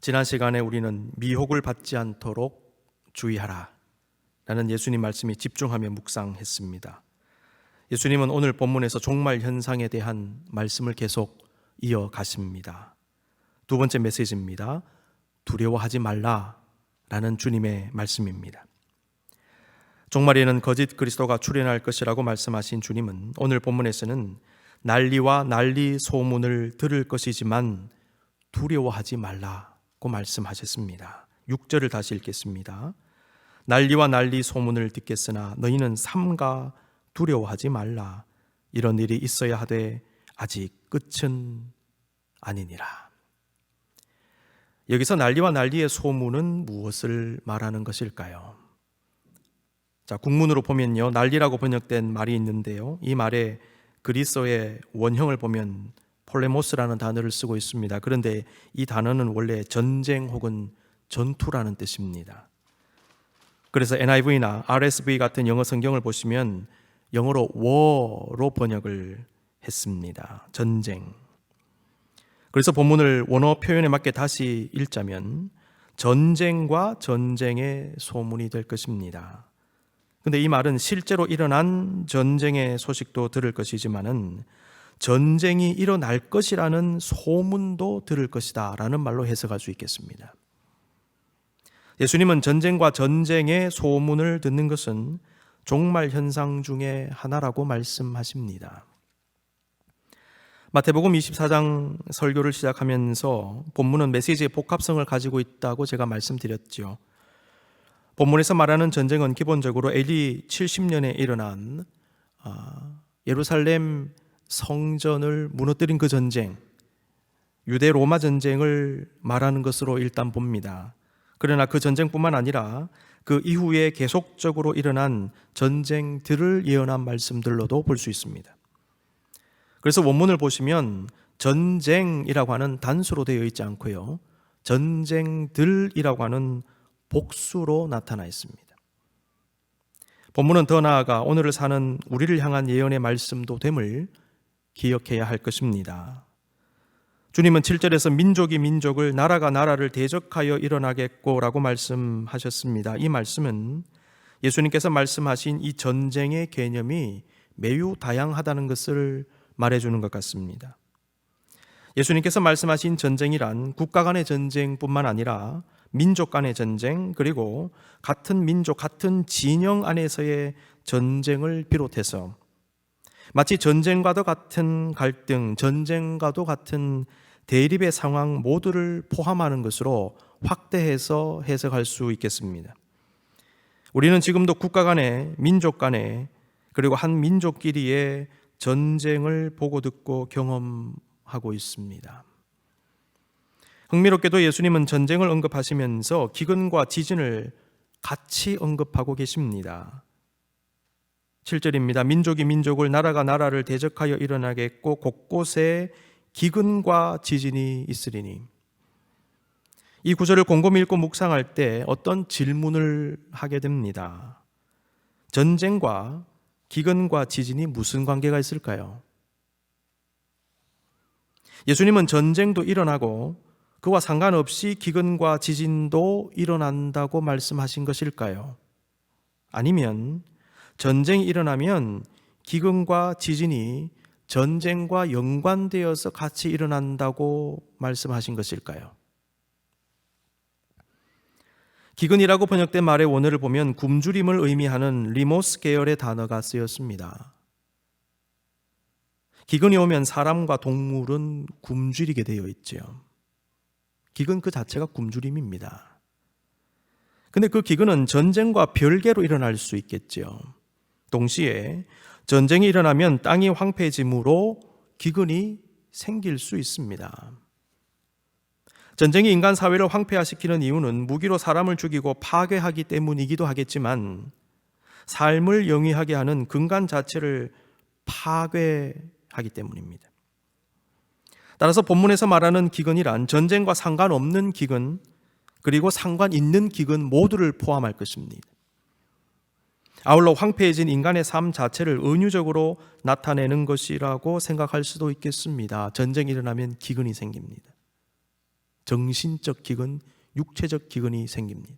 지난 시간에 우리는 미혹을 받지 않도록 주의하라 라는 예수님 말씀에 집중하며 묵상했습니다. 예수님은 오늘 본문에서 종말 현상에 대한 말씀을 계속 이어가십니다. 두 번째 메시지입니다. 두려워하지 말라 라는 주님의 말씀입니다. 종말에는 거짓 그리스도가 출현할 것이라고 말씀하신 주님은 오늘 본문에서는 난리와 난리 소문을 들을 것이지만 두려워하지 말라고 말씀하셨습니다. 6절을 다시 읽겠습니다. 난리와 난리 소문을 듣겠으나 너희는 삼가 두려워하지 말라. 이런 일이 있어야 하되 아직 끝은 아니니라. 여기서 난리와 난리의 소문은 무엇을 말하는 것일까요? 자, 국문으로 보면요, 난리라고 번역된 말이 있는데요, 이 말의 그리스어의 원형을 보면 폴레모스라는 단어를 쓰고 있습니다. 그런데 이 단어는 원래 전쟁 혹은 전투라는 뜻입니다. 그래서 NIV나 RSV 같은 영어 성경을 보시면 영어로 war로 번역을 했습니다. 전쟁. 그래서 본문을 원어 표현에 맞게 다시 읽자면 전쟁과 전쟁의 소문이 될 것입니다. 근데 이 말은 실제로 일어난 전쟁의 소식도 들을 것이지만은 전쟁이 일어날 것이라는 소문도 들을 것이다 라는 말로 해석할 수 있겠습니다. 예수님은 전쟁과 전쟁의 소문을 듣는 것은 종말 현상 중에 하나라고 말씀하십니다. 마태복음 24장 설교를 시작하면서 본문은 메시지의 복합성을 가지고 있다고 제가 말씀드렸죠. 본문에서 말하는 전쟁은 기본적으로 AD 70년에 일어난 예루살렘 성전을 무너뜨린 그 전쟁, 유대 로마 전쟁을 말하는 것으로 일단 봅니다. 그러나 그 전쟁뿐만 아니라 그 이후에 계속적으로 일어난 전쟁들을 예언한 말씀들로도 볼 수 있습니다. 그래서 원문을 보시면 전쟁이라고 하는 단수로 되어 있지 않고요, 전쟁들이라고 하는 복수로 나타나 있습니다. 본문은 더 나아가 오늘을 사는 우리를 향한 예언의 말씀도 됨을 기억해야 할 것입니다. 주님은 7절에서 민족이 민족을, 나라가 나라를 대적하여 일어나겠고 라고 말씀하셨습니다. 이 말씀은 예수님께서 말씀하신 이 전쟁의 개념이 매우 다양하다는 것을 말해주는 것 같습니다. 예수님께서 말씀하신 전쟁이란 국가 간의 전쟁뿐만 아니라 민족 간의 전쟁, 그리고 같은 민족, 같은 진영 안에서의 전쟁을 비롯해서 마치 전쟁과도 같은 갈등, 전쟁과도 같은 대립의 상황 모두를 포함하는 것으로 확대해서 해석할 수 있겠습니다. 우리는 지금도 국가 간의, 민족 간의, 그리고 한 민족끼리의 전쟁을 보고 듣고 경험하고 있습니다. 흥미롭게도 예수님은 전쟁을 언급하시면서 기근과 지진을 같이 언급하고 계십니다. 7절입니다. 민족이 민족을, 나라가 나라를 대적하여 일어나겠고 곳곳에 기근과 지진이 있으리니. 이 구절을 곰곰이 읽고 묵상할 때 어떤 질문을 하게 됩니다. 전쟁과 기근과 지진이 무슨 관계가 있을까요? 예수님은 전쟁도 일어나고 그와 상관없이 기근과 지진도 일어난다고 말씀하신 것일까요? 아니면 전쟁이 일어나면 기근과 지진이 전쟁과 연관되어서 같이 일어난다고 말씀하신 것일까요? 기근이라고 번역된 말의 원어를 보면 굶주림을 의미하는 리모스 계열의 단어가 쓰였습니다. 기근이 오면 사람과 동물은 굶주리게 되어 있죠. 기근 그 자체가 굶주림입니다. 근데 그 기근은 전쟁과 별개로 일어날 수 있겠죠. 동시에 전쟁이 일어나면 땅이 황폐해지므로 기근이 생길 수 있습니다. 전쟁이 인간 사회를 황폐화시키는 이유는 무기로 사람을 죽이고 파괴하기 때문이기도 하겠지만 삶을 영위하게 하는 근간 자체를 파괴하기 때문입니다. 따라서 본문에서 말하는 기근이란 전쟁과 상관없는 기근, 그리고 상관 있는 기근 모두를 포함할 것입니다. 아울러 황폐해진 인간의 삶 자체를 은유적으로 나타내는 것이라고 생각할 수도 있겠습니다. 전쟁이 일어나면 기근이 생깁니다. 정신적 기근, 육체적 기근이 생깁니다.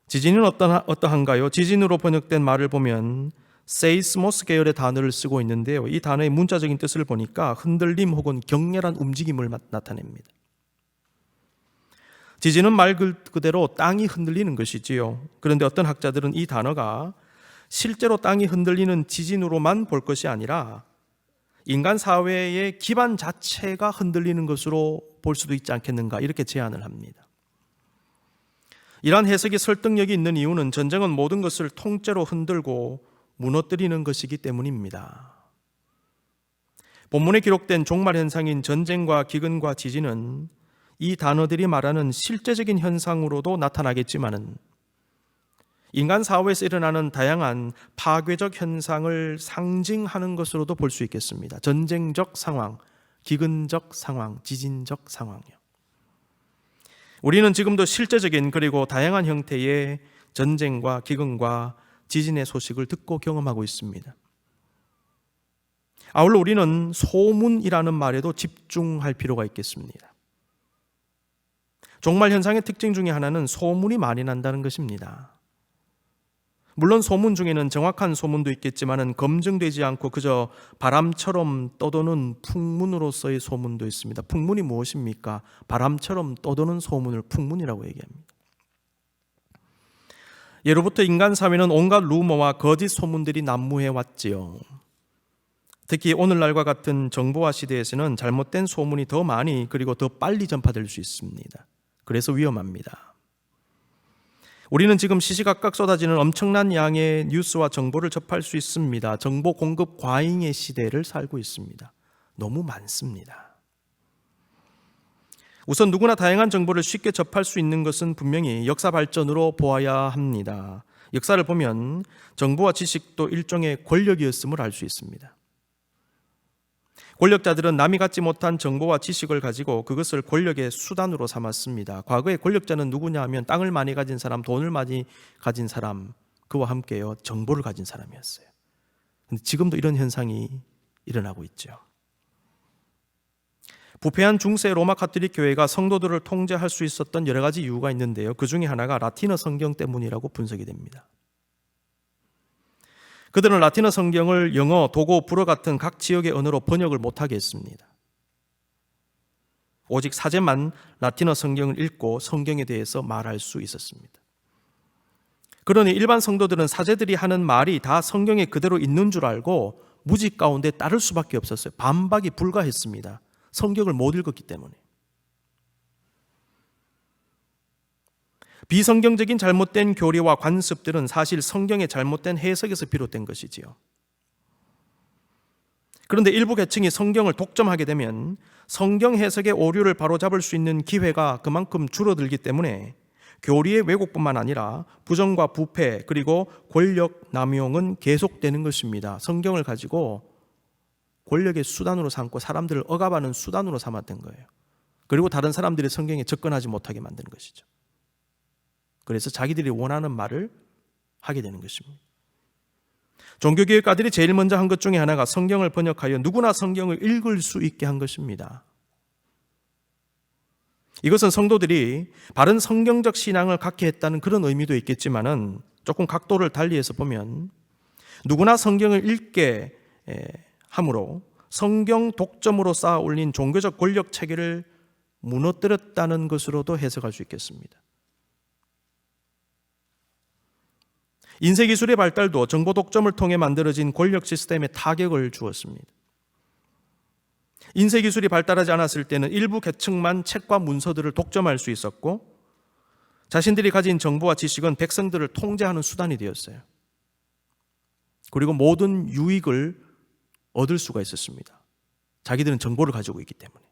지진은 어떠한가요? 지진으로 번역된 말을 보면 세이스모스 계열의 단어를 쓰고 있는데요. 이 단어의 문자적인 뜻을 보니까 흔들림 혹은 격렬한 움직임을 나타냅니다. 지진은 말 그대로 땅이 흔들리는 것이지요. 그런데 어떤 학자들은 이 단어가 실제로 땅이 흔들리는 지진으로만 볼 것이 아니라 인간 사회의 기반 자체가 흔들리는 것으로 볼 수도 있지 않겠는가, 이렇게 제안을 합니다. 이러한 해석이 설득력이 있는 이유는 전쟁은 모든 것을 통째로 흔들고 무너뜨리는 것이기 때문입니다. 본문에 기록된 종말 현상인 전쟁과 기근과 지진은 이 단어들이 말하는 실제적인 현상으로도 나타나겠지만은 인간 사회에서 일어나는 다양한 파괴적 현상을 상징하는 것으로도 볼 수 있겠습니다. 전쟁적 상황, 기근적 상황, 지진적 상황이요. 우리는 지금도 실제적인 그리고 다양한 형태의 전쟁과 기근과 지진의 소식을 듣고 경험하고 있습니다. 아울러 우리는 소문이라는 말에도 집중할 필요가 있겠습니다. 종말 현상의 특징 중에 하나는 소문이 많이 난다는 것입니다. 물론 소문 중에는 정확한 소문도 있겠지만 검증되지 않고 그저 바람처럼 떠도는 풍문으로서의 소문도 있습니다. 풍문이 무엇입니까? 바람처럼 떠도는 소문을 풍문이라고 얘기합니다. 예로부터 인간 사회는 온갖 루머와 거짓 소문들이 난무해 왔지요. 특히 오늘날과 같은 정보화 시대에서는 잘못된 소문이 더 많이 그리고 더 빨리 전파될 수 있습니다. 그래서 위험합니다. 우리는 지금 시시각각 쏟아지는 엄청난 양의 뉴스와 정보를 접할 수 있습니다. 정보 공급 과잉의 시대를 살고 있습니다. 너무 많습니다. 우선 누구나 다양한 정보를 쉽게 접할 수 있는 것은 분명히 역사 발전으로 보아야 합니다. 역사를 보면 정보와 지식도 일종의 권력이었음을 알 수 있습니다. 권력자들은 남이 갖지 못한 정보와 지식을 가지고 그것을 권력의 수단으로 삼았습니다. 과거에 권력자는 누구냐 하면 땅을 많이 가진 사람, 돈을 많이 가진 사람, 그와 함께요 정보를 가진 사람이었어요. 근데 지금도 이런 현상이 일어나고 있죠. 부패한 중세 로마 가톨릭 교회가 성도들을 통제할 수 있었던 여러 가지 이유가 있는데요. 그 중에 하나가 라틴어 성경 때문이라고 분석이 됩니다. 그들은 라틴어 성경을 영어, 독어, 불어 같은 각 지역의 언어로 번역을 못하게 했습니다. 오직 사제만 라틴어 성경을 읽고 성경에 대해서 말할 수 있었습니다. 그러니 일반 성도들은 사제들이 하는 말이 다 성경에 그대로 있는 줄 알고 무지 가운데 따를 수밖에 없었어요. 반박이 불가했습니다. 성경을 못 읽었기 때문에. 비성경적인 잘못된 교리와 관습들은 사실 성경의 잘못된 해석에서 비롯된 것이지요. 그런데 일부 계층이 성경을 독점하게 되면 성경 해석의 오류를 바로잡을 수 있는 기회가 그만큼 줄어들기 때문에 교리의 왜곡뿐만 아니라 부정과 부패 그리고 권력 남용은 계속되는 것입니다. 성경을 가지고 권력의 수단으로 삼고 사람들을 억압하는 수단으로 삼았던 거예요. 그리고 다른 사람들이 성경에 접근하지 못하게 만드는 것이죠. 그래서 자기들이 원하는 말을 하게 되는 것입니다. 종교개혁가들이 제일 먼저 한 것 중에 하나가 성경을 번역하여 누구나 성경을 읽을 수 있게 한 것입니다. 이것은 성도들이 바른 성경적 신앙을 갖게 했다는 그런 의미도 있겠지만은 조금 각도를 달리해서 보면 누구나 성경을 읽게 함으로 성경 독점으로 쌓아 올린 종교적 권력 체계를 무너뜨렸다는 것으로도 해석할 수 있겠습니다. 인쇄기술의 발달도 정보 독점을 통해 만들어진 권력 시스템에 타격을 주었습니다. 인쇄기술이 발달하지 않았을 때는 일부 계층만 책과 문서들을 독점할 수 있었고 자신들이 가진 정보와 지식은 백성들을 통제하는 수단이 되었어요. 그리고 모든 유익을 얻을 수가 있었습니다. 자기들은 정보를 가지고 있기 때문에.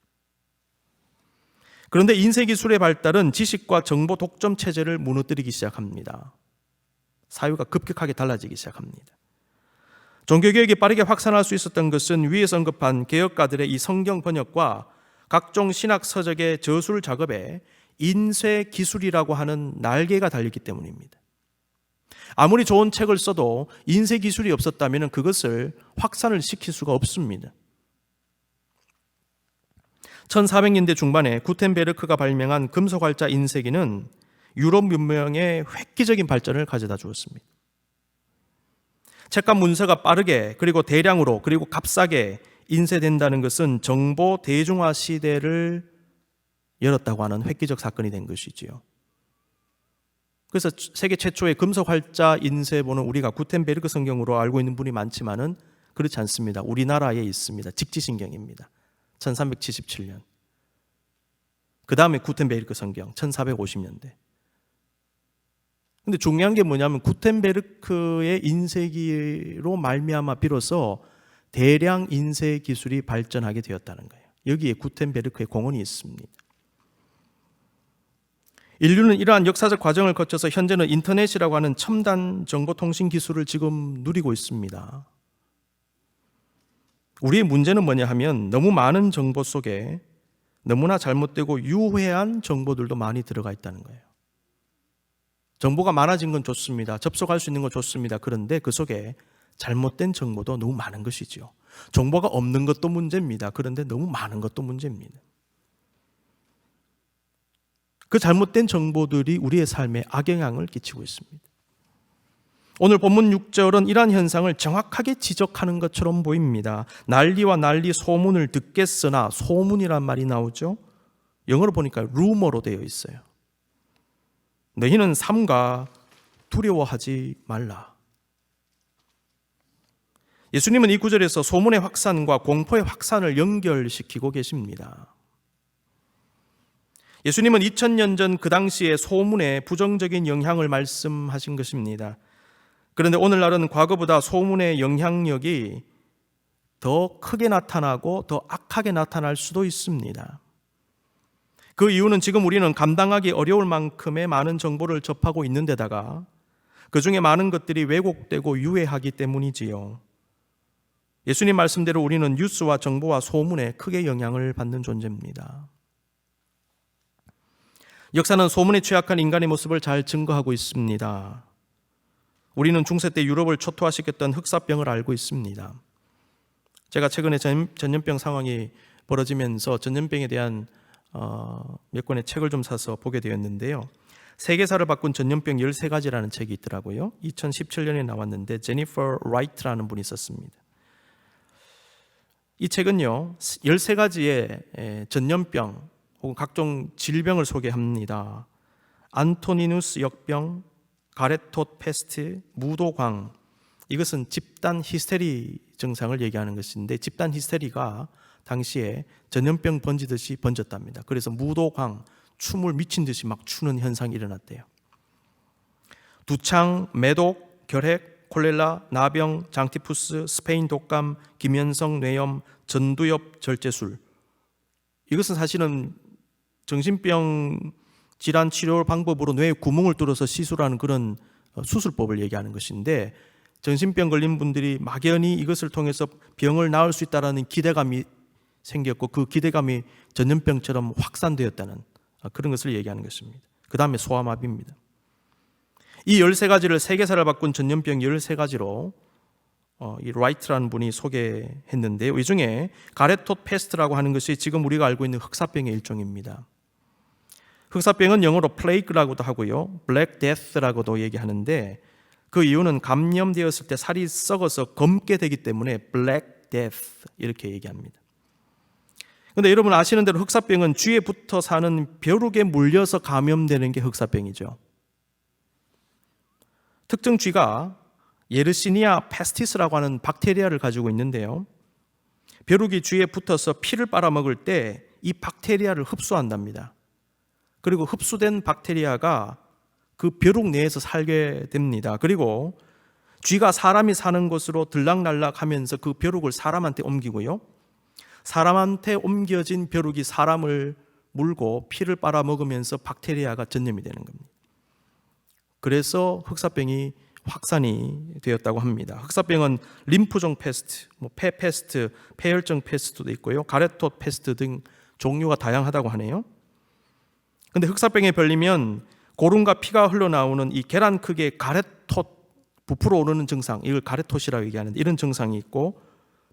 그런데 인쇄기술의 발달은 지식과 정보 독점 체제를 무너뜨리기 시작합니다. 사회가 급격하게 달라지기 시작합니다. 종교개혁이 빠르게 확산할 수 있었던 것은 위에서 언급한 개혁가들의 이 성경 번역과 각종 신학 서적의 저술 작업에 인쇄기술이라고 하는 날개가 달렸기 때문입니다. 아무리 좋은 책을 써도 인쇄기술이 없었다면 그것을 확산을 시킬 수가 없습니다. 1400년대 중반에 구텐베르크가 발명한 금속활자 인쇄기는 유럽 문명의 획기적인 발전을 가져다 주었습니다. 책과 문서가 빠르게 그리고 대량으로 그리고 값싸게 인쇄된다는 것은 정보 대중화 시대를 열었다고 하는 획기적 사건이 된 것이지요. 그래서 세계 최초의 금속활자 인쇄본은 우리가 구텐베르크 성경으로 알고 있는 분이 많지만은 그렇지 않습니다. 우리나라에 있습니다. 직지신경입니다. 1377년. 그 다음에 구텐베르크 성경 1450년대. 근데 중요한 게 뭐냐면 구텐베르크의 인쇄기로 말미암아 비로소 대량 인쇄 기술이 발전하게 되었다는 거예요. 여기에 구텐베르크의 공헌이 있습니다. 인류는 이러한 역사적 과정을 거쳐서 현재는 인터넷이라고 하는 첨단 정보통신 기술을 지금 누리고 있습니다. 우리의 문제는 뭐냐 하면 너무 많은 정보 속에 너무나 잘못되고 유해한 정보들도 많이 들어가 있다는 거예요. 정보가 많아진 건 좋습니다. 접속할 수 있는 건 좋습니다. 그런데 그 속에 잘못된 정보도 너무 많은 것이죠. 정보가 없는 것도 문제입니다. 그런데 너무 많은 것도 문제입니다. 그 잘못된 정보들이 우리의 삶에 악영향을 끼치고 있습니다. 오늘 본문 6절은 이러한 현상을 정확하게 지적하는 것처럼 보입니다. 난리와 난리 소문을 듣겠으나, 소문이란 말이 나오죠. 영어로 보니까 루머로 되어 있어요. 너희는 삼가 두려워하지 말라. 예수님은 이 구절에서 소문의 확산과 공포의 확산을 연결시키고 계십니다. 예수님은 2000년 전 그 당시에 소문에 부정적인 영향을 말씀하신 것입니다. 그런데 오늘날은 과거보다 소문의 영향력이 더 크게 나타나고 더 악하게 나타날 수도 있습니다. 그 이유는 지금 우리는 감당하기 어려울 만큼의 많은 정보를 접하고 있는 데다가 그 중에 많은 것들이 왜곡되고 유해하기 때문이지요. 예수님 말씀대로 우리는 뉴스와 정보와 소문에 크게 영향을 받는 존재입니다. 역사는 소문에 취약한 인간의 모습을 잘 증거하고 있습니다. 우리는 중세 때 유럽을 초토화시켰던 흑사병을 알고 있습니다. 제가 최근에 전염병 상황이 벌어지면서 전염병에 대한 몇 권의 책을 좀 사서 보게 되었는데요. 세계사를 바꾼 전염병 13가지라는 책이 있더라고요. 2017년에 나왔는데 제니퍼 라이트라는 분이 썼습니다. 이 책은요, 13가지의 전염병 혹은 각종 질병을 소개합니다. 안토니누스 역병, 가레토 패스트, 무도광. 이것은 집단 히스테리 증상을 얘기하는 것인데 집단 히스테리가 당시에 전염병 번지듯이 번졌답니다. 그래서 무도광, 춤을 미친 듯이 막 추는 현상이 일어났대요. 두창, 매독, 결핵, 콜레라, 나병, 장티푸스, 스페인 독감, 김현성 뇌염, 전두엽, 절제술. 이것은 사실은 정신병 질환 치료 방법으로 뇌에 구멍을 뚫어서 시술하는 그런 수술법을 얘기하는 것인데 정신병 걸린 분들이 막연히 이것을 통해서 병을 나을 수 있다는 기대감이 생겼고 그 기대감이 전염병처럼 확산되었다는 그런 것을 얘기하는 것입니다. 그 다음에 소아마비입니다. 이 13가지를 세계사를 바꾼 전염병 13가지로 이 라이트라는 분이 소개했는데요. 이 중에 가레토 패스트라고 하는 것이 지금 우리가 알고 있는 흑사병의 일종입니다. 흑사병은 영어로 플레이그라고도 하고요, 블랙 데스라고도 얘기하는데 그 이유는 감염되었을 때 살이 썩어서 검게 되기 때문에 블랙 데스 이렇게 얘기합니다. 그런데 여러분 아시는 대로 흑사병은 쥐에 붙어 사는 벼룩에 물려서 감염되는 게 흑사병이죠. 특정 쥐가 예르시니아 페스티스라고 하는 박테리아를 가지고 있는데요. 벼룩이 쥐에 붙어서 피를 빨아먹을 때 이 박테리아를 흡수한답니다. 그리고 흡수된 박테리아가 그 벼룩 내에서 살게 됩니다. 그리고 쥐가 사람이 사는 곳으로 들락날락 하면서 그 벼룩을 사람한테 옮기고요. 사람한테 옮겨진 벼룩이 사람을 물고 피를 빨아먹으면서 박테리아가 전염이 되는 겁니다. 그래서 흑사병이 확산이 되었다고 합니다. 흑사병은 림프종 패스트, 폐 패스트, 폐혈증 패스트도 있고요. 가레토 패스트 등 종류가 다양하다고 하네요. 근데 흑사병에 걸리면 고름과 피가 흘러나오는 이 계란 크기의 가레토, 부풀어 오르는 증상, 이걸 가레토시라고 얘기하는데 이런 증상이 있고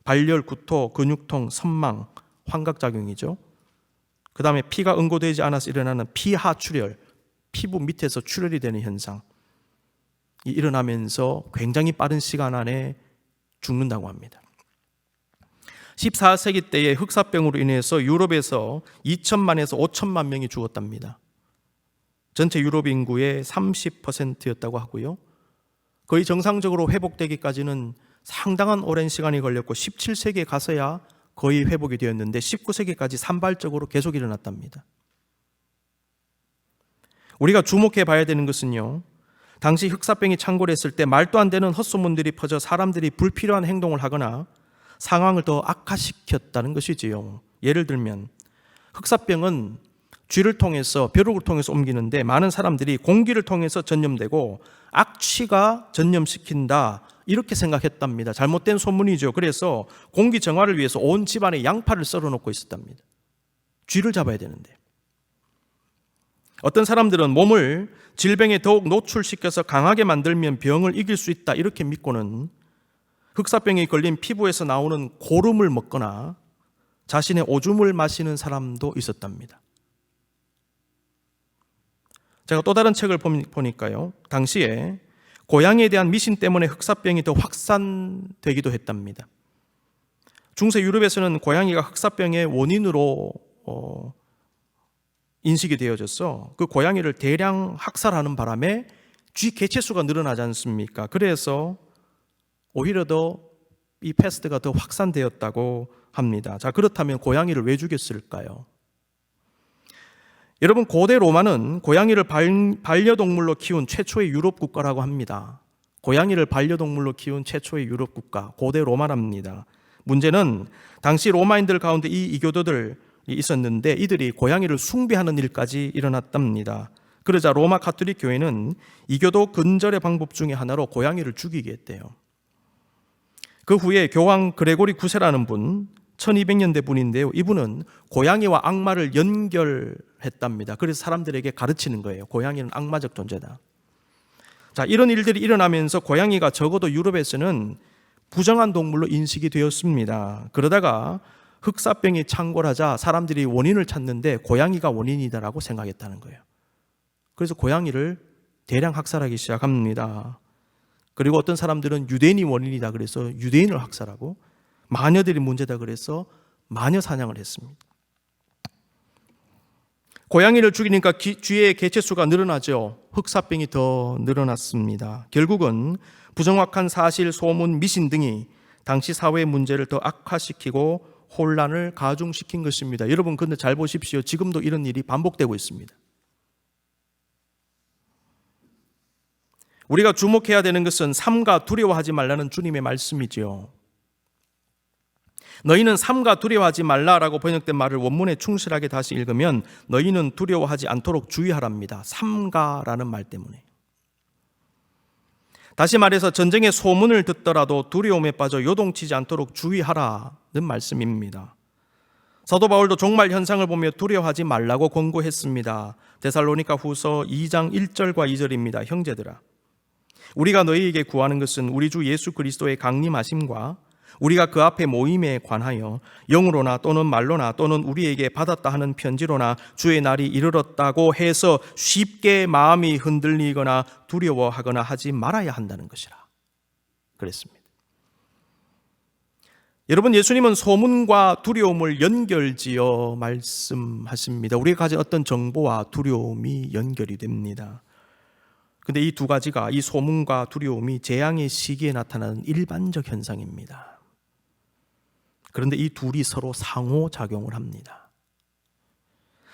발열, 구토, 근육통, 선망, 환각작용이죠. 그 다음에 피가 응고되지 않아서 일어나는 피하출혈, 피부 밑에서 출혈이 되는 현상이 일어나면서 굉장히 빠른 시간 안에 죽는다고 합니다. 14세기 때에 흑사병으로 인해서 유럽에서 2천만에서 5천만 명이 죽었답니다. 전체 유럽 인구의 30%였다고 하고요. 거의 정상적으로 회복되기까지는 상당한 오랜 시간이 걸렸고 17세기에 가서야 거의 회복이 되었는데 19세기까지 산발적으로 계속 일어났답니다. 우리가 주목해 봐야 되는 것은요, 당시 흑사병이 창궐했을 때 말도 안 되는 헛소문들이 퍼져 사람들이 불필요한 행동을 하거나 상황을 더 악화시켰다는 것이지요. 예를 들면 흑사병은 쥐를 통해서, 벼룩을 통해서 옮기는데 많은 사람들이 공기를 통해서 전염되고 악취가 전염시킨다 이렇게 생각했답니다. 잘못된 소문이죠. 그래서 공기 정화를 위해서 온 집안에 양파를 썰어 놓고 있었답니다. 쥐를 잡아야 되는데. 어떤 사람들은 몸을 질병에 더욱 노출시켜서 강하게 만들면 병을 이길 수 있다 이렇게 믿고는 흑사병에 걸린 피부에서 나오는 고름을 먹거나 자신의 오줌을 마시는 사람도 있었답니다. 제가 또 다른 책을 보니까요, 당시에 고양이에 대한 미신 때문에 흑사병이 더 확산되기도 했답니다. 중세 유럽에서는 고양이가 흑사병의 원인으로 인식이 되어져서 그 고양이를 대량 학살하는 바람에 쥐 개체수가 늘어나지 않습니까? 그래서 오히려 더 이 패스트가 더 확산되었다고 합니다. 자, 그렇다면 고양이를 왜 죽였을까요? 여러분, 고대 로마는 고양이를 반려동물로 키운 최초의 유럽 국가라고 합니다. 고양이를 반려동물로 키운 최초의 유럽 국가, 고대 로마랍니다. 문제는 당시 로마인들 가운데 이 이교도들이 있었는데 이들이 고양이를 숭배하는 일까지 일어났답니다. 그러자 로마 가톨릭 교회는 이교도 근절의 방법 중에 하나로 고양이를 죽이게 했대요. 그 후에 교황 그레고리 9세라는 분, 1200년대 분인데요. 이분은 고양이와 악마를 연결했답니다. 그래서 사람들에게 가르치는 거예요. 고양이는 악마적 존재다. 자, 이런 일들이 일어나면서 고양이가 적어도 유럽에서는 부정한 동물로 인식이 되었습니다. 그러다가 흑사병이 창궐하자 사람들이 원인을 찾는데 고양이가 원인이다라고 생각했다는 거예요. 그래서 고양이를 대량 학살하기 시작합니다. 그리고 어떤 사람들은 유대인이 원인이다 그래서 유대인을 학살하고, 마녀들이 문제다 그래서 마녀 사냥을 했습니다. 고양이를 죽이니까 쥐의 개체수가 늘어나죠. 흑사병이 더 늘어났습니다. 결국은 부정확한 사실, 소문, 미신 등이 당시 사회의 문제를 더 악화시키고 혼란을 가중시킨 것입니다. 여러분, 근데 잘 보십시오. 지금도 이런 일이 반복되고 있습니다. 우리가 주목해야 되는 것은 삼가 두려워하지 말라는 주님의 말씀이지요. 너희는 삼가 두려워하지 말라라고 번역된 말을 원문에 충실하게 다시 읽으면 너희는 두려워하지 않도록 주의하랍니다. 삼가라는 말 때문에. 다시 말해서 전쟁의 소문을 듣더라도 두려움에 빠져 요동치지 않도록 주의하라는 말씀입니다. 사도 바울도 종말 현상을 보며 두려워하지 말라고 권고했습니다. 데살로니가 후서 2장 1절과 2절입니다. 형제들아, 우리가 너희에게 구하는 것은 우리 주 예수 그리스도의 강림하심과 우리가 그 앞에 모임에 관하여 영으로나 또는 말로나 또는 우리에게 받았다 하는 편지로나 주의 날이 이르렀다고 해서 쉽게 마음이 흔들리거나 두려워하거나 하지 말아야 한다는 것이라 그랬습니다. 여러분, 예수님은 소문과 두려움을 연결지어 말씀하십니다. 우리가 가진 어떤 정보와 두려움이 연결이 됩니다. 근데 이 두 가지가, 이 소문과 두려움이 재앙의 시기에 나타나는 일반적 현상입니다. 그런데 이 둘이 서로 상호작용을 합니다.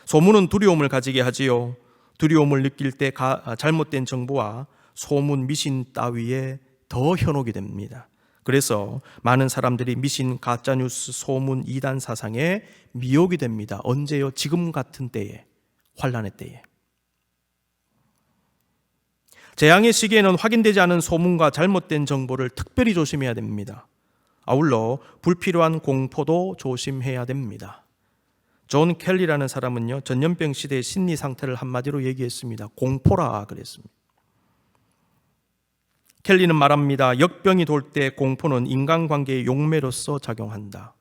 소문은 두려움을 가지게 하지요. 두려움을 느낄 때 잘못된 정보와 소문, 미신 따위에 더 현혹이 됩니다. 그래서 많은 사람들이 미신, 가짜뉴스, 소문, 이단 사상에 미혹이 됩니다. 언제요? 지금 같은 때에, 환난의 때에. 재앙의 시기에는 확인되지 않은 소문과 잘못된 정보를 특별히 조심해야 됩니다. 아울러 불필요한 공포도 조심해야 됩니다. 존 켈리라는 사람은요, 전염병 시대의 심리 상태를 한마디로 얘기했습니다. 공포라 그랬습니다. 켈리는 말합니다. 역병이 돌 때 공포는 인간관계의 용매로서 작용한다.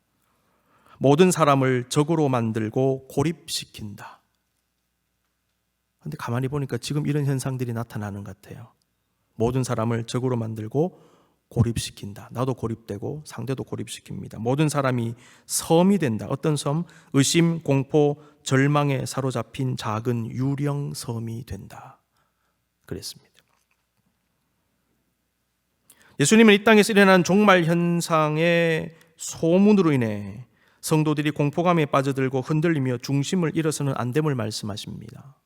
모든 사람을 적으로 만들고 고립시킨다. 근데 가만히 보니까 지금 이런 현상들이 나타나는 것 같아요. 모든 사람을 적으로 만들고 고립시킨다. 나도 고립되고 상대도 고립시킵니다. 모든 사람이 섬이 된다. 어떤 섬? 의심, 공포, 절망에 사로잡힌 작은 유령 섬이 된다. 그랬습니다. 예수님은 이 땅에서 일어난 종말 현상의 소문으로 인해 성도들이 공포감에 빠져들고 흔들리며 중심을 잃어서는 안 됨을 말씀하십니다.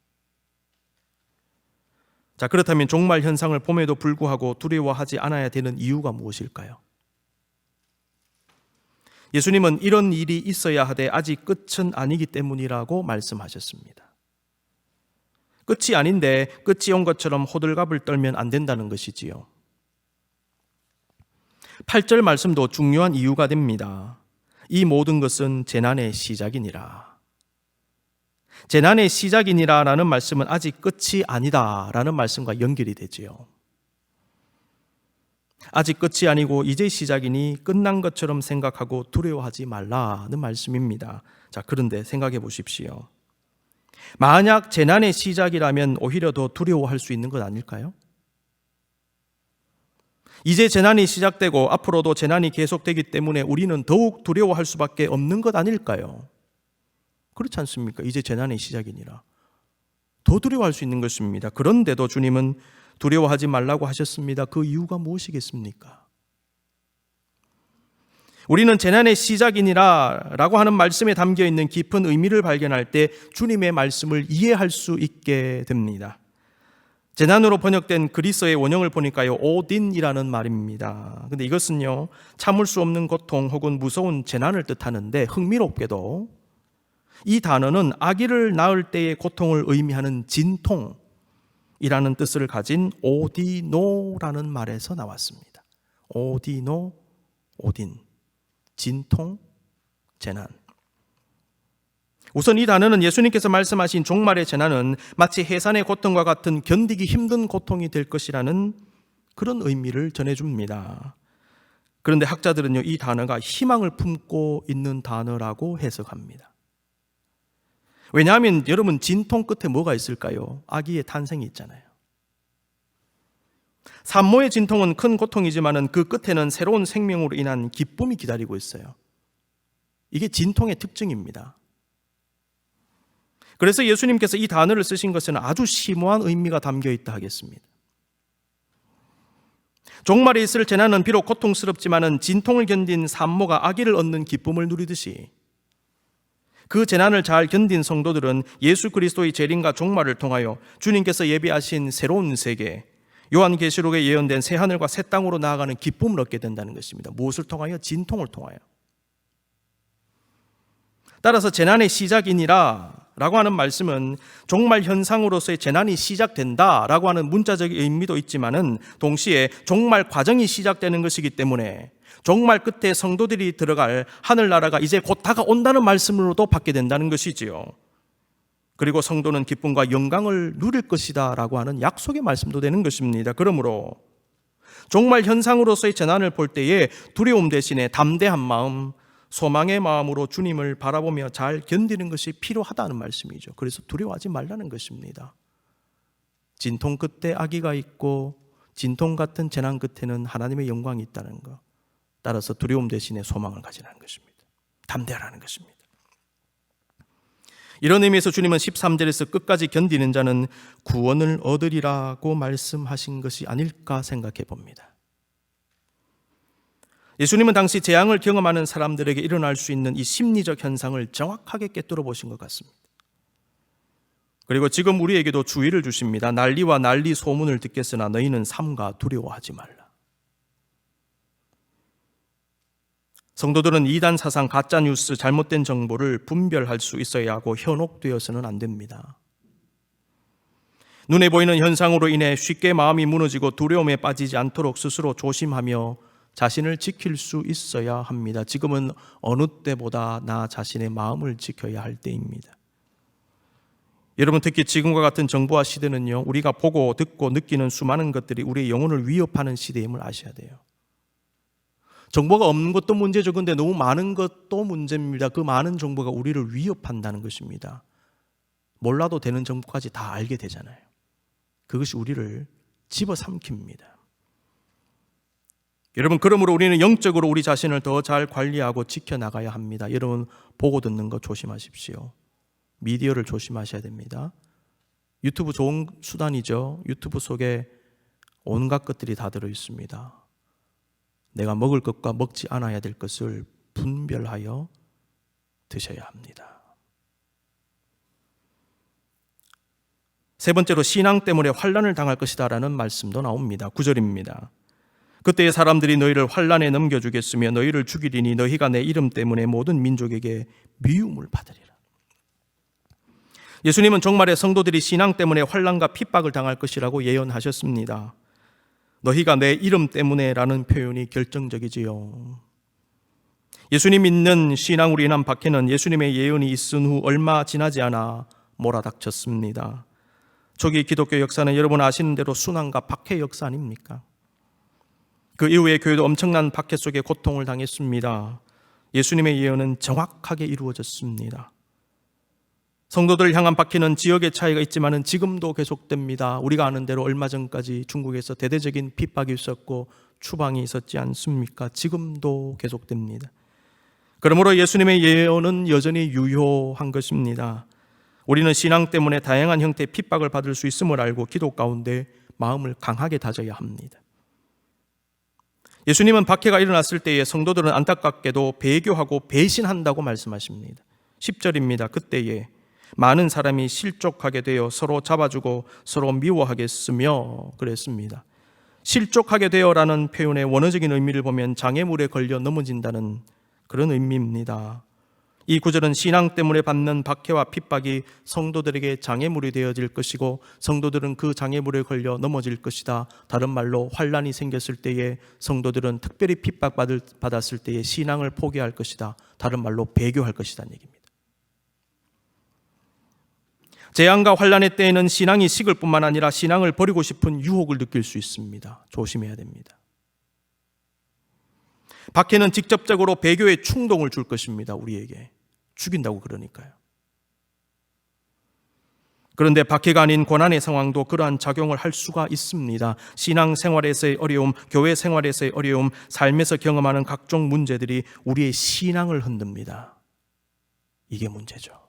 자, 그렇다면 종말 현상을 봄에도 불구하고 두려워하지 않아야 되는 이유가 무엇일까요? 예수님은 이런 일이 있어야 하되 아직 끝은 아니기 때문이라고 말씀하셨습니다. 끝이 아닌데 끝이 온 것처럼 호들갑을 떨면 안 된다는 것이지요. 8절 말씀도 중요한 이유가 됩니다. 이 모든 것은 재난의 시작이니라. 재난의 시작이니라 라는 말씀은 아직 끝이 아니다 라는 말씀과 연결이 되지요. 아직 끝이 아니고 이제 시작이니 끝난 것처럼 생각하고 두려워하지 말라는 말씀입니다. 자, 그런데 생각해 보십시오. 만약 재난의 시작이라면 오히려 더 두려워할 수 있는 것 아닐까요? 이제 재난이 시작되고 앞으로도 재난이 계속되기 때문에 우리는 더욱 두려워할 수밖에 없는 것 아닐까요? 그렇지 않습니까? 이제 재난의 시작이니라. 더 두려워할 수 있는 것입니다. 그런데도 주님은 두려워하지 말라고 하셨습니다. 그 이유가 무엇이겠습니까? 우리는 재난의 시작이니라 라고 하는 말씀에 담겨있는 깊은 의미를 발견할 때 주님의 말씀을 이해할 수 있게 됩니다. 재난으로 번역된 그리스어의 원형을 보니까요, 오딘이라는 말입니다. 근데 이것은요, 참을 수 없는 고통 혹은 무서운 재난을 뜻하는데 흥미롭게도 이 단어는 아기를 낳을 때의 고통을 의미하는 진통이라는 뜻을 가진 오디노라는 말에서 나왔습니다. 오디노, 오딘, 진통, 재난. 우선 이 단어는 예수님께서 말씀하신 종말의 재난은 마치 해산의 고통과 같은 견디기 힘든 고통이 될 것이라는 그런 의미를 전해줍니다. 그런데 학자들은요, 이 단어가 희망을 품고 있는 단어라고 해석합니다. 왜냐하면 여러분, 진통 끝에 뭐가 있을까요? 아기의 탄생이 있잖아요. 산모의 진통은 큰 고통이지만 그 끝에는 새로운 생명으로 인한 기쁨이 기다리고 있어요. 이게 진통의 특징입니다. 그래서 예수님께서 이 단어를 쓰신 것은 아주 심오한 의미가 담겨 있다 하겠습니다. 종말에 있을 재난은 비록 고통스럽지만 진통을 견딘 산모가 아기를 얻는 기쁨을 누리듯이 그 재난을 잘 견딘 성도들은 예수 그리스도의 재림과 종말을 통하여 주님께서 예비하신 새로운 세계, 요한계시록에 예언된 새하늘과 새 땅으로 나아가는 기쁨을 얻게 된다는 것입니다. 무엇을 통하여? 진통을 통하여. 따라서 재난의 시작이니라 라고 하는 말씀은 종말 현상으로서의 재난이 시작된다 라고 하는 문자적 의미도 있지만은 동시에 종말 과정이 시작되는 것이기 때문에 종말 끝에 성도들이 들어갈 하늘나라가 이제 곧 다가온다는 말씀으로도 받게 된다는 것이지요. 그리고 성도는 기쁨과 영광을 누릴 것이다 라고 하는 약속의 말씀도 되는 것입니다. 그러므로 종말 현상으로서의 재난을 볼 때에 두려움 대신에 담대한 마음, 소망의 마음으로 주님을 바라보며 잘 견디는 것이 필요하다는 말씀이죠. 그래서 두려워하지 말라는 것입니다. 진통 끝에 아기가 있고 진통 같은 재난 끝에는 하나님의 영광이 있다는 것. 따라서 두려움 대신에 소망을 가지라는 것입니다. 담대하라는 것입니다. 이런 의미에서 주님은 13절에서 끝까지 견디는 자는 구원을 얻으리라고 말씀하신 것이 아닐까 생각해 봅니다. 예수님은 당시 재앙을 경험하는 사람들에게 일어날 수 있는 이 심리적 현상을 정확하게 꿰뚫어 보신 것 같습니다. 그리고 지금 우리에게도 주의를 주십니다. 난리와 난리 소문을 듣겠으나 너희는 삼가 두려워하지 말라. 성도들은 이단 사상, 가짜 뉴스, 잘못된 정보를 분별할 수 있어야 하고 현혹되어서는 안 됩니다. 눈에 보이는 현상으로 인해 쉽게 마음이 무너지고 두려움에 빠지지 않도록 스스로 조심하며 자신을 지킬 수 있어야 합니다. 지금은 어느 때보다 나 자신의 마음을 지켜야 할 때입니다. 여러분, 특히 지금과 같은 정보화 시대는요, 우리가 보고 듣고 느끼는 수많은 것들이 우리의 영혼을 위협하는 시대임을 아셔야 돼요. 정보가 없는 것도 문제죠. 근데 너무 많은 것도 문제입니다. 그 많은 정보가 우리를 위협한다는 것입니다. 몰라도 되는 정보까지 다 알게 되잖아요. 그것이 우리를 집어삼킵니다. 여러분, 그러므로 우리는 영적으로 우리 자신을 더 잘 관리하고 지켜나가야 합니다. 여러분, 보고 듣는 거 조심하십시오. 미디어를 조심하셔야 됩니다. 유튜브 좋은 수단이죠. 유튜브 속에 온갖 것들이 다 들어있습니다. 내가 먹을 것과 먹지 않아야 될 것을 분별하여 드셔야 합니다. 세 번째로 신앙 때문에 환난을 당할 것이다 라는 말씀도 나옵니다. 9절입니다. 그때의 사람들이 너희를 환난에 넘겨주겠으며 너희를 죽이리니 너희가 내 이름 때문에 모든 민족에게 미움을 받으리라. 예수님은 종말에 성도들이 신앙 때문에 환난과 핍박을 당할 것이라고 예언하셨습니다. 너희가 내 이름 때문에 라는 표현이 결정적이지요. 예수님 믿는 신앙으로 인한 박해는 예수님의 예언이 있은 후 얼마 지나지 않아 몰아닥쳤습니다. 초기 기독교 역사는 여러분 아시는 대로 순환과 박해 역사 아닙니까? 그 이후에 교회도 엄청난 박해 속에 고통을 당했습니다. 예수님의 예언은 정확하게 이루어졌습니다. 성도들을 향한 박해는 지역의 차이가 있지만 지금도 계속됩니다. 우리가 아는 대로 얼마 전까지 중국에서 대대적인 핍박이 있었고 추방이 있었지 않습니까? 지금도 계속됩니다. 그러므로 예수님의 예언은 여전히 유효한 것입니다. 우리는 신앙 때문에 다양한 형태의 핍박을 받을 수 있음을 알고 기도 가운데 마음을 강하게 다져야 합니다. 예수님은 박해가 일어났을 때에 성도들은 안타깝게도 배교하고 배신한다고 말씀하십니다. 10절입니다. 그때에 많은 사람이 실족하게 되어 서로 잡아주고 서로 미워하겠으며 그랬습니다. 실족하게 되어라는 표현의 원어적인 의미를 보면 장애물에 걸려 넘어진다는 그런 의미입니다. 이 구절은 신앙 때문에 받는 박해와 핍박이 성도들에게 장애물이 되어질 것이고 성도들은 그 장애물에 걸려 넘어질 것이다. 다른 말로 환난이 생겼을 때에 성도들은 특별히 핍박받았을 때에 신앙을 포기할 것이다. 다른 말로 배교할 것이라는 얘기입니다. 재앙과 환난의 때에는 신앙이 식을 뿐만 아니라 신앙을 버리고 싶은 유혹을 느낄 수 있습니다. 조심해야 됩니다. 박해는 직접적으로 배교의 충동을 줄 것입니다. 우리에게 죽인다고 그러니까요. 그런데 박해가 아닌 고난의 상황도 그러한 작용을 할 수가 있습니다. 신앙생활에서의 어려움, 교회 생활에서의 어려움, 삶에서 경험하는 각종 문제들이 우리의 신앙을 흔듭니다. 이게 문제죠.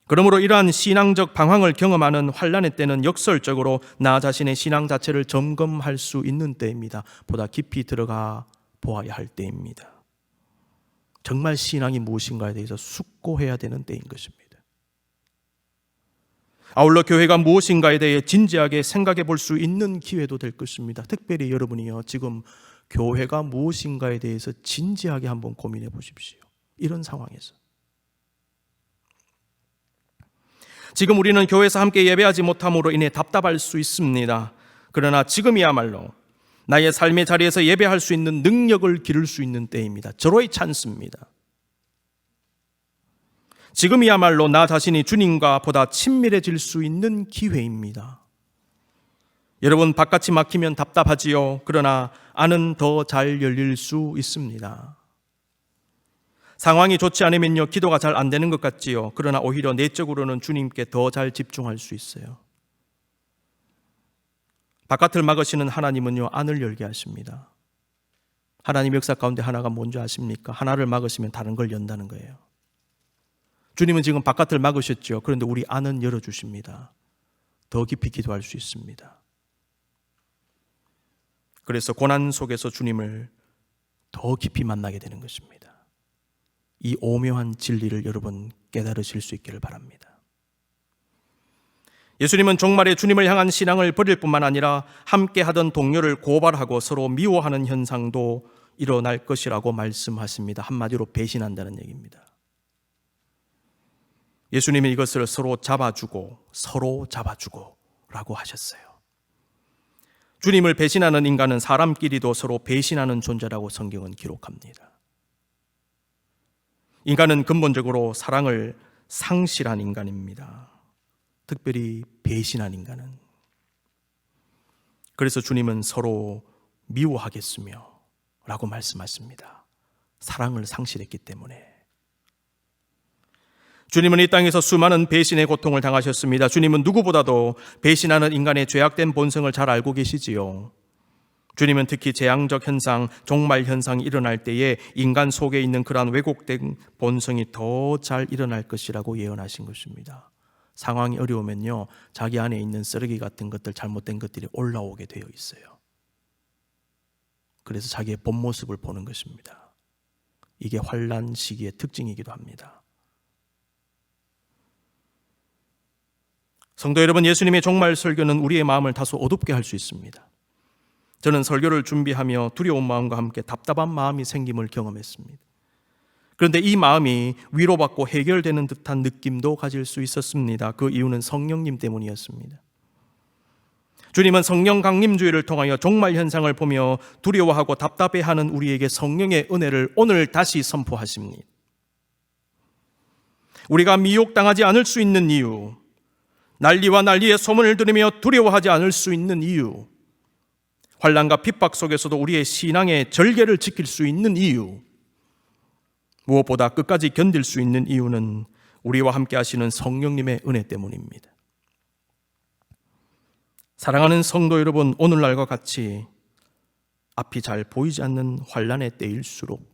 그러므로 이러한 신앙적 방황을 경험하는 환난의 때는 역설적으로 나 자신의 신앙 자체를 점검할 수 있는 때입니다. 보다 깊이 들어가 보아야 할 때입니다. 정말 신앙이 무엇인가에 대해서 숙고해야 되는 때인 것입니다. 아울러 교회가 무엇인가에 대해 진지하게 생각해 볼 수 있는 기회도 될 것입니다. 특별히 여러분이요, 지금 교회가 무엇인가에 대해서 진지하게 한번 고민해 보십시오. 이런 상황에서. 지금 우리는 교회에서 함께 예배하지 못함으로 인해 답답할 수 있습니다. 그러나 지금이야말로 나의 삶의 자리에서 예배할 수 있는 능력을 기를 수 있는 때입니다. 절호의 찬스입니다. 지금이야말로 나 자신이 주님과 보다 친밀해질 수 있는 기회입니다. 여러분, 바깥이 막히면 답답하지요. 그러나 안은 더 잘 열릴 수 있습니다. 상황이 좋지 않으면요, 기도가 잘 안 되는 것 같지요. 그러나 오히려 내적으로는 주님께 더 잘 집중할 수 있어요. 바깥을 막으시는 하나님은요, 안을 열게 하십니다. 하나님 역사 가운데 하나가 뭔지 아십니까? 하나를 막으시면 다른 걸 연다는 거예요. 주님은 지금 바깥을 막으셨죠. 그런데 우리 안은 열어주십니다. 더 깊이 기도할 수 있습니다. 그래서 고난 속에서 주님을 더 깊이 만나게 되는 것입니다. 이 오묘한 진리를 여러분 깨달으실 수 있기를 바랍니다. 예수님은 종말에 주님을 향한 신앙을 버릴 뿐만 아니라 함께 하던 동료를 고발하고 서로 미워하는 현상도 일어날 것이라고 말씀하십니다. 한마디로 배신한다는 얘기입니다. 예수님이 이것을 서로 잡아주고 라고 하셨어요. 주님을 배신하는 인간은 사람끼리도 서로 배신하는 존재라고 성경은 기록합니다. 인간은 근본적으로 사랑을 상실한 인간입니다. 특별히 배신한 인간은. 그래서 주님은 서로 미워하겠으며 라고 말씀하십니다. 사랑을 상실했기 때문에. 주님은 이 땅에서 수많은 배신의 고통을 당하셨습니다. 주님은 누구보다도 배신하는 인간의 죄악된 본성을 잘 알고 계시지요. 주님은 특히 재앙적 현상, 종말 현상이 일어날 때에 인간 속에 있는 그러한 왜곡된 본성이 더 잘 일어날 것이라고 예언하신 것입니다. 상황이 어려우면요, 자기 안에 있는 쓰레기 같은 것들, 잘못된 것들이 올라오게 되어 있어요. 그래서 자기의 본 모습을 보는 것입니다. 이게 환난 시기의 특징이기도 합니다. 성도 여러분, 예수님의 종말 설교는 우리의 마음을 다소 어둡게 할 수 있습니다. 저는 설교를 준비하며 두려운 마음과 함께 답답한 마음이 생김을 경험했습니다. 그런데 이 마음이 위로받고 해결되는 듯한 느낌도 가질 수 있었습니다. 그 이유는 성령님 때문이었습니다. 주님은 성령 강림주의를 통하여 종말 현상을 보며 두려워하고 답답해하는 우리에게 성령의 은혜를 오늘 다시 선포하십니다. 우리가 미혹당하지 않을 수 있는 이유, 난리와 난리의 소문을 들으며 두려워하지 않을 수 있는 이유, 환난과 핍박 속에서도 우리의 신앙의 절개를 지킬 수 있는 이유, 무엇보다 끝까지 견딜 수 있는 이유는 우리와 함께 하시는 성령님의 은혜 때문입니다. 사랑하는 성도 여러분, 오늘날과 같이 앞이 잘 보이지 않는 환난의 때일수록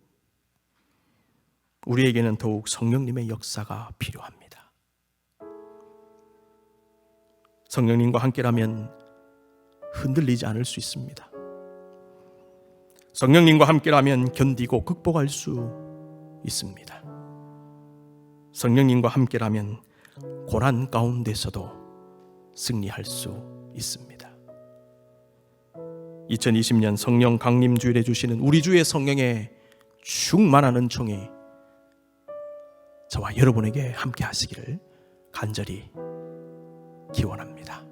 우리에게는 더욱 성령님의 역사가 필요합니다. 성령님과 함께라면 흔들리지 않을 수 있습니다. 성령님과 함께라면 견디고 극복할 수 있습니다. 성령님과 함께라면 고난 가운데서도 승리할 수 있습니다. 2020년 성령 강림주일에 주시는 우리 주의 성령의 충만한 은총이 저와 여러분에게 함께 하시기를 간절히 기원합니다.